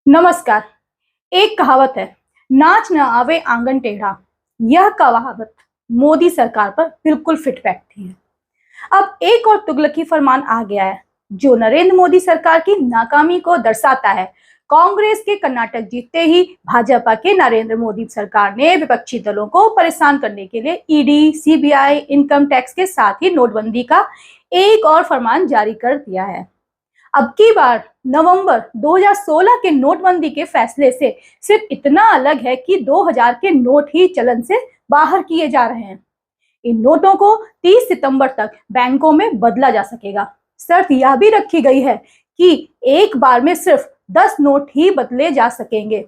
नमस्कार। एक कहावत है, नाच न आवे आंगन टेढ़ा। यह कहावत मोदी सरकार पर बिल्कुल फिट बैठती है। अब एक और तुगलकी फरमान आ गया है जो नरेंद्र मोदी सरकार की नाकामी को दर्शाता है। कांग्रेस के कर्नाटक जीतते ही भाजपा के नरेंद्र मोदी सरकार ने विपक्षी दलों को परेशान करने के लिए ईडी, सीबीआई, इनकम टैक्स के साथ ही नोटबंदी का एक और फरमान जारी कर दिया है। अब की बार नवंबर 2016 के नोटबंदी के फैसले से सिर्फ इतना अलग है कि 2000 के नोट ही चलन से बाहर किए जा रहे हैं। इन नोटों को 30 सितंबर तक बैंकों में बदला जा सकेगा। शर्त यह भी रखी गई है कि एक बार में सिर्फ 10 नोट ही बदले जा सकेंगे।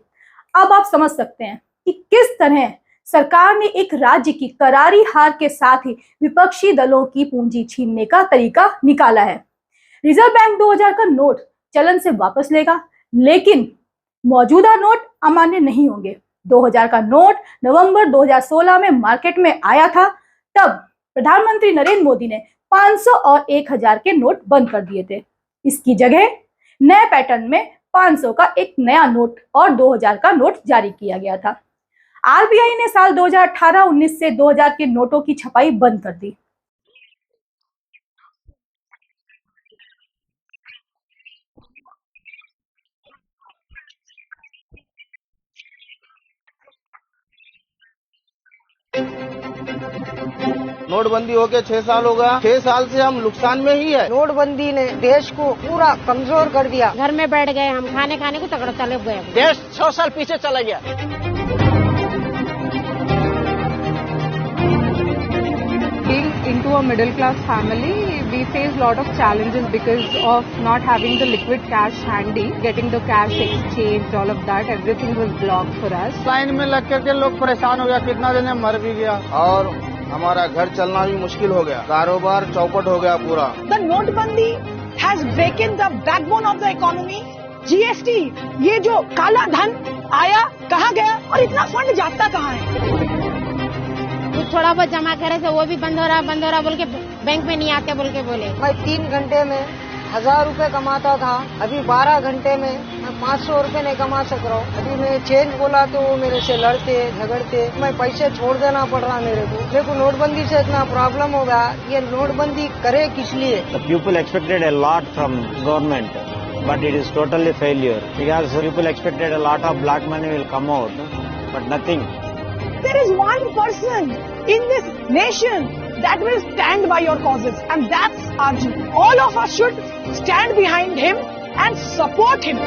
अब आप समझ सकते हैं कि किस तरह सरकार ने एक राज्य की करारी हार के साथ ही विपक्षी दलों की पूंजी छीनने का तरीका निकाला है। रिजर्व बैंक 2000 का नोट चलन से वापस लेगा, लेकिन मौजूदा नोट अमान्य नहीं होंगे। 2000 का नोट नवंबर 2016 में मार्केट में आया था, तब प्रधानमंत्री नरेंद्र मोदी ने 500 और 1000 के नोट बंद कर दिए थे। इसकी जगह नए पैटर्न में 500 का एक नया नोट और 2000 का नोट जारी किया गया था। आरबीआई ने साल 2018-19 से 2000 के नोटों की छपाई बंद कर दी। नोटबंदी होके 6 साल हो गया। 6 साल से हम नुकसान में ही है। नोटबंदी ने देश को पूरा कमजोर कर दिया। घर में बैठ गए, हम खाने को तगड़ा तले गए। देश 100 साल पीछे चला गया। Being into a middle class family, we face lot of challenges because of not having the liquid cash handy, getting the cash exchange, all of that, everything was blocked for us. Line में लग करके लोग परेशान हो गया, कितना दिन मर भी गया और हमारा घर चलना भी मुश्किल हो गया, कारोबार चौपट हो गया पूरा। The notbandi has broken the backbone of the economy. GST, ये जो काला धन आया कहाँ गया और इतना फंड जाता कहाँ है? जो थोड़ा बहुत जमा करे थे वो भी बंद हो रहा बोल के बैंक में नहीं आते बोल के बोले। मैं 3 घंटे में 1000 रुपए कमाता था, अभी 12 घंटे में मैं 500 रुपए नहीं कमा सक रहा हूँ। अभी मैं चेंज बोला तो वो मेरे से लड़ते झगड़ते, मैं पैसे छोड़ देना पड़ रहा मेरे को नोटबंदी से इतना प्रॉब्लम हो गया। ये नोटबंदी करे किस लिए? The people expected a lot from government, but it is totally failure because people expected a lot of black money will come out, but nothing. There is one person in this nation that will stand by your causes, and that's Arjun. All of us should stand behind him and support him.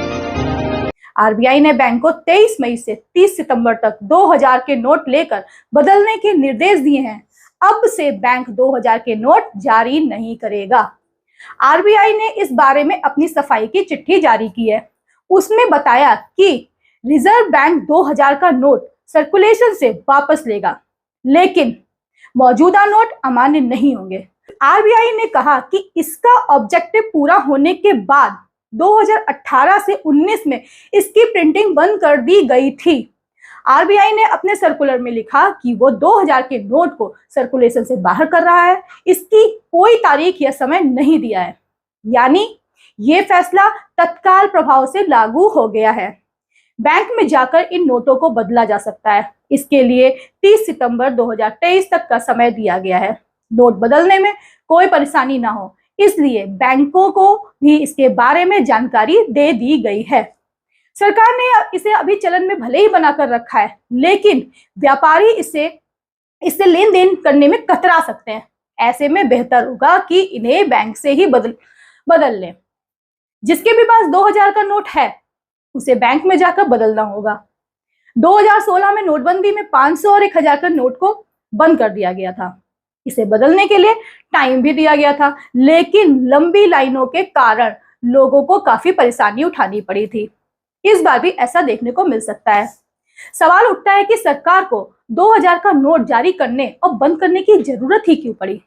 RBI ने bank को 23 मई से 30 सितंबर तक 2000 के note लेकर बदलने के निर्देश दिए हैं। अब से बैंक 2000 के नोट जारी नहीं करेगा। आरबीआई ने इस बारे में अपनी सफाई की चिट्ठी जारी की है। उसमें बताया कि रिजर्व बैंक 2000 का नोट सर्कुलेशन से वापस लेगा, लेकिन मौजूदा नोट अमान्य नहीं होंगे। आरबीआई ने कहा कि इसका ऑब्जेक्टिव पूरा होने के बाद 2018 से 19 में इसकी प्रिंटिंग बंद कर दी गई थी। आरबीआई ने अपने सर्कुलर में लिखा कि वो 2000 के नोट को सर्कुलेशन से बाहर कर रहा है। इसकी कोई तारीख या समय नहीं दिया है, यानी ये फैसला तत्काल प्रभाव से लागू हो गया है। बैंक में जाकर इन नोटों को बदला जा सकता है। इसके लिए 30 सितंबर 2023 तक का समय दिया गया है। नोट बदलने में कोई परेशानी ना हो, इसलिए बैंकों को भी इसके बारे में जानकारी दे दी गई है। सरकार ने इसे अभी चलन में भले ही बनाकर रखा है, लेकिन व्यापारी इससे लेन देन करने में कतरा सकते हैं। ऐसे में बेहतर होगा कि इन्हें बैंक से ही बदल लें। जिसके भी पास 2000 का नोट है उसे बैंक में जाकर बदलना होगा। 2016 में नोटबंदी में 500 और 1000 का नोट को बंद कर दिया गया था। इसे बदलने के लिए टाइम भी दिया गया था, लेकिन लंबी लाइनों के कारण लोगों को काफी परेशानी उठानी पड़ी थी। इस बार भी ऐसा देखने को मिल सकता है। सवाल उठता है कि सरकार को 2000 का नोट जारी करने और बंद करने की जरूरत ही क्यों पड़ी?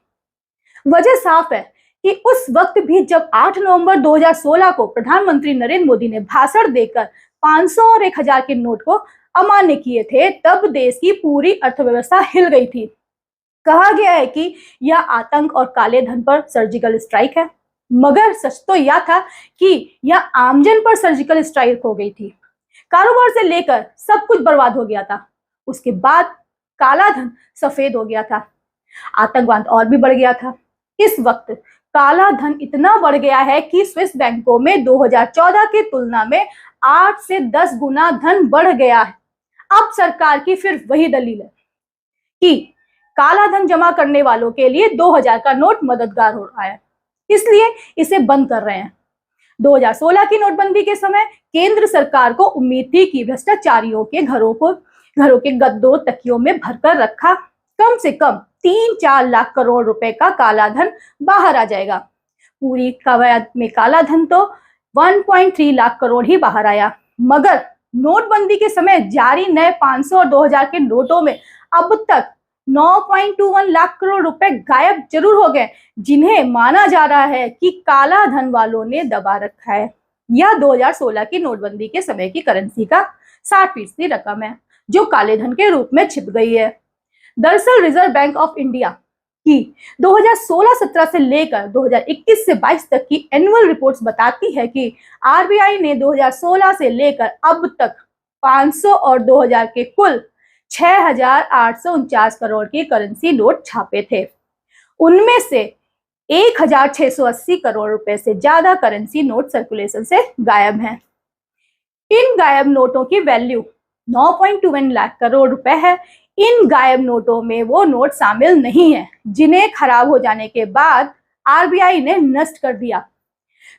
वजह साफ है कि उस वक्त भी जब 8 नवंबर 2016 को प्रधानमंत्री नरेंद्र मोदी ने भाषण देकर 500 और 1000 के नोट को अमान्य किए थे, तब देश की पूरी अर्थव्यवस्था हिल गई थी। कहा गया है कि यह आतंक और काले धन पर सर्जिकल स्ट्राइक है, मगर सच तो यह था कि यह आमजन पर सर्जिकल स्ट्राइक हो गई थी। कारोबार से लेकर सब कुछ बर्बाद हो गया था। उसके बाद काला धन सफेद हो गया था, आतंकवाद और भी बढ़ गया था। इस वक्त काला धन इतना बढ़ गया है कि स्विस बैंकों में 2014 की तुलना में 8 से 10 गुना धन बढ़ गया है। अब सरकार की फिर वही दलील है कि काला धन जमा करने वालों के लिए 2000 का नोट मददगार हो रहा है, इसलिए इसे बंद कर रहे हैं। 2016 की नोटबंदी के समय केंद्र सरकार को उम्मीद थी कि भ्रष्टाचारियों के घरों के गद्दों तकियों में भरकर रखा कम से कम 3-4 लाख करोड़ रुपए का काला धन बाहर आ जाएगा। पूरी कवायद में काला धन तो 1.3 लाख करोड़ ही बाहर आया, मगर नोटबंदी के समय जारी नए 500 और 2000 के नोटों में अब तक 9.21 लाख करोड़ रुपए गायब जरूर हो गए, जिन्हें माना जा रहा है कि काला धन वालों ने दबा रखा है। यह 2016 की नोटबंदी के समय की करेंसी का 60% रकम है, जो काले धन के रूप में छिप गई है। दरअसल रिजर्व बैंक ऑफ इंडिया की 2016-17 से लेकर 2021 से 22 तक की एनुअल रिपोर्ट्स बताती है कि आरबीआई ने 2016 से लेकर अब तक 500 और 2000 के कुल 6,849 करोड़ के करेंसी नोट छापे थे। उनमें से 1,680 करोड़ रुपए से ज्यादा करेंसी नोट सर्कुलेशन से गायब हैं। इन गायब नोटों की वैल्यू 9.21 लाख करोड़ रुपए है। इन गायब नोटों में वो नोट शामिल नहीं है जिन्हें खराब हो जाने के बाद आरबीआई ने नष्ट कर दिया।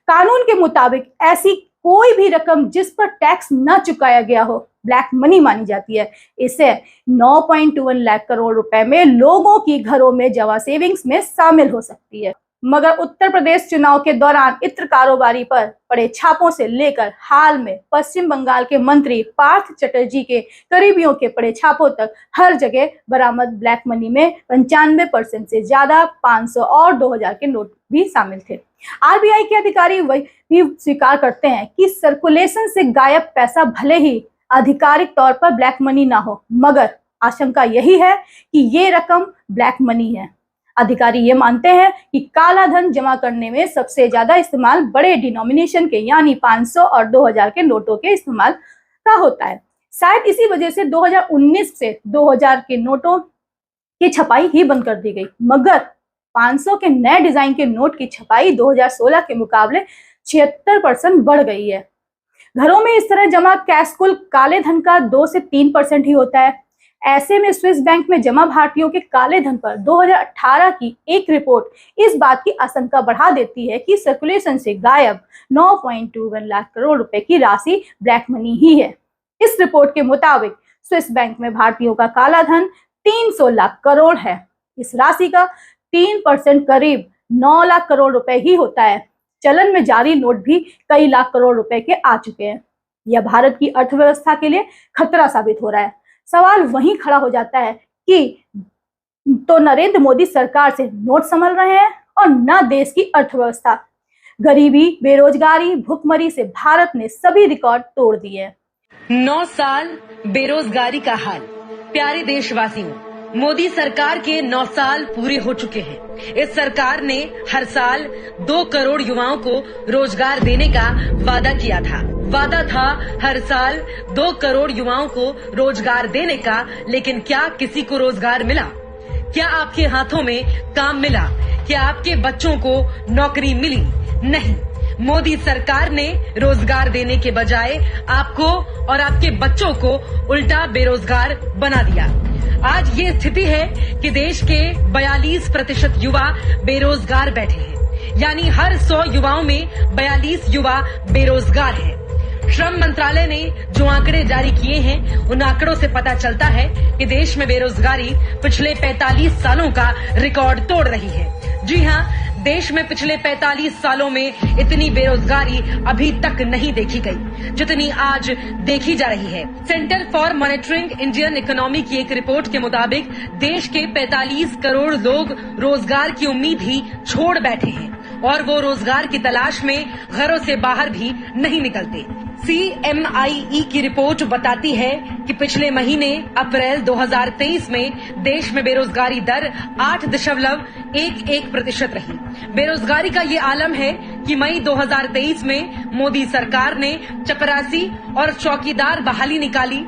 कानून के मुताबिक ऐसी कोई भी रकम जिस पर टैक्स न चुकाया गया हो ब्लैक मनी मानी जाती है। इसे 9.21 लाख करोड़ रुपए में लोगों की घरों में जमा सेविंग्स में शामिल हो सकती है। मगर उत्तर प्रदेश चुनाव के दौरान इत्र कारोबारी पर पड़े छापों से लेकर हाल में पश्चिम बंगाल के मंत्री पार्थ चटर्जी के करीबियों के पड़े छापों तक हर जगह बरामद ब्लैक मनी में 95% से ज्यादा 500 और 2000 के नोट भी शामिल थे। आरबीआई के अधिकारी वही स्वीकार करते हैं कि सर्कुलेशन से गायब पैसा भले ही आधिकारिक तौर पर ब्लैक मनी ना हो, मगर आशंका यही है कि ये रकम ब्लैक मनी है। अधिकारी ये मानते हैं कि काला धन जमा करने में सबसे ज्यादा इस्तेमाल बड़े डिनोमिनेशन के यानी 500 और 2000 के नोटों के इस्तेमाल का होता है। शायद इसी वजह से 2019 से 2000 के नोटों की छपाई ही बंद कर दी गई, मगर 500 के नए डिजाइन के नोट की छपाई 2016 के मुकाबले 76% बढ़ गई है। घरों में इस तरह जमा कैश कुल काले धन का 2 से 3% ही होता है। ऐसे में स्विस बैंक में जमा भारतीयों के काले धन पर 2018 की एक रिपोर्ट इस बात की आशंका बढ़ा देती है कि सर्कुलेशन से गायब 9.21 लाख करोड़ रुपए की राशि ब्लैक मनी ही है। इस रिपोर्ट के मुताबिक स्विस बैंक में भारतीयों का काला धन 300 लाख करोड़ है। इस राशि का 3% करीब 9 लाख करोड़ रुपए ही होता है। चलन में जारी नोट भी कई लाख करोड़ रुपए के आ चुके हैं। यह भारत की अर्थव्यवस्था के लिए खतरा साबित हो रहा है। सवाल वहीं खड़ा हो जाता है कि तो नरेंद्र मोदी सरकार से नोट संभल रहे हैं और न देश की अर्थव्यवस्था। गरीबी, बेरोजगारी, भुखमरी से भारत ने सभी रिकॉर्ड तोड़ दिए। 9 साल बेरोजगारी का हाल। प्यारे देशवासियों, मोदी सरकार के 9 साल पूरे हो चुके हैं। इस सरकार ने हर साल 2 करोड़ युवाओं को रोजगार देने का वादा किया था। वादा था हर साल 2 करोड़ युवाओं को रोजगार देने का, लेकिन क्या किसी को रोजगार मिला? क्या आपके हाथों में काम मिला? क्या आपके बच्चों को नौकरी मिली? नहीं। मोदी सरकार ने रोजगार देने के बजाय आपको और आपके बच्चों को उल्टा बेरोजगार बना दिया। आज ये स्थिति है कि देश के 42% युवा बेरोजगार बैठे हैं, यानी हर 100 युवाओं में 42 युवा बेरोजगार हैं। श्रम मंत्रालय ने जो आंकड़े जारी किए हैं, उन आंकड़ों से पता चलता है कि देश में बेरोजगारी पिछले 45 सालों का रिकॉर्ड तोड़ रही है। जी हां, देश में पिछले 45 सालों में इतनी बेरोजगारी अभी तक नहीं देखी गई जितनी आज देखी जा रही है। Centre for monitoring Indian economy की एक रिपोर्ट के मुताबिक देश के 45 करोड़ लोग रोजगार की उम्मीद ही छोड़ बैठे हैं और वो रोजगार की तलाश में घरों से बाहर भी नहीं निकलते। CMIE की रिपोर्ट बताती है कि पिछले महीने अप्रैल 2023 में देश में बेरोजगारी दर 8.11% रही। बेरोजगारी का ये आलम है कि मई 2023 में मोदी सरकार ने चपरासी और चौकीदार बहाली निकाली।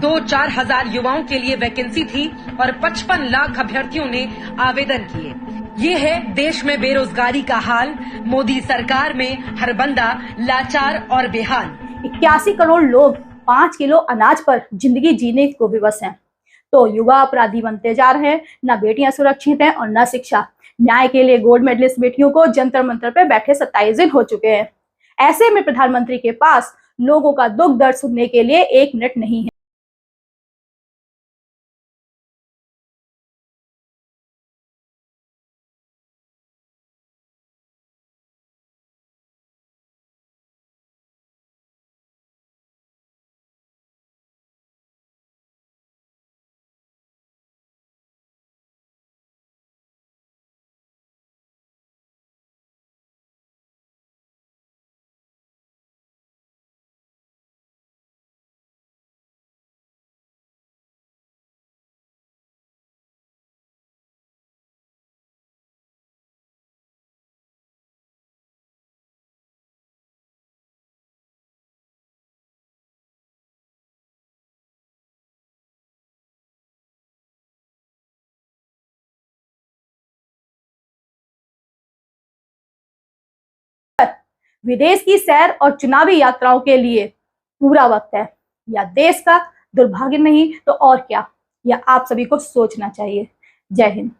2-4 हजार युवाओं के लिए वैकेंसी थी और 55 लाख अभ्यर्थियों ने आवेदन किए। ये है देश में बेरोजगारी का हाल। मोदी सरकार में हर बंदा लाचार और बेहाल। 81 करोड़ लोग 5 किलो अनाज पर जिंदगी जीने को विवश हैं, तो युवा अपराधी बनते जा रहे हैं। न बेटियां सुरक्षित हैं और न शिक्षा। न्याय के लिए गोल्ड मेडलिस्ट बेटियों को जंतर मंतर पर बैठे 27 दिन हो चुके हैं। ऐसे में प्रधानमंत्री के पास लोगों का दुख दर्द सुनने के लिए 1 मिनट नहीं है। विदेश की सैर और चुनावी यात्राओं के लिए पूरा वक्त है, या देश का दुर्भाग्य नहीं तो और क्या, यह आप सभी को सोचना चाहिए। जय हिंद।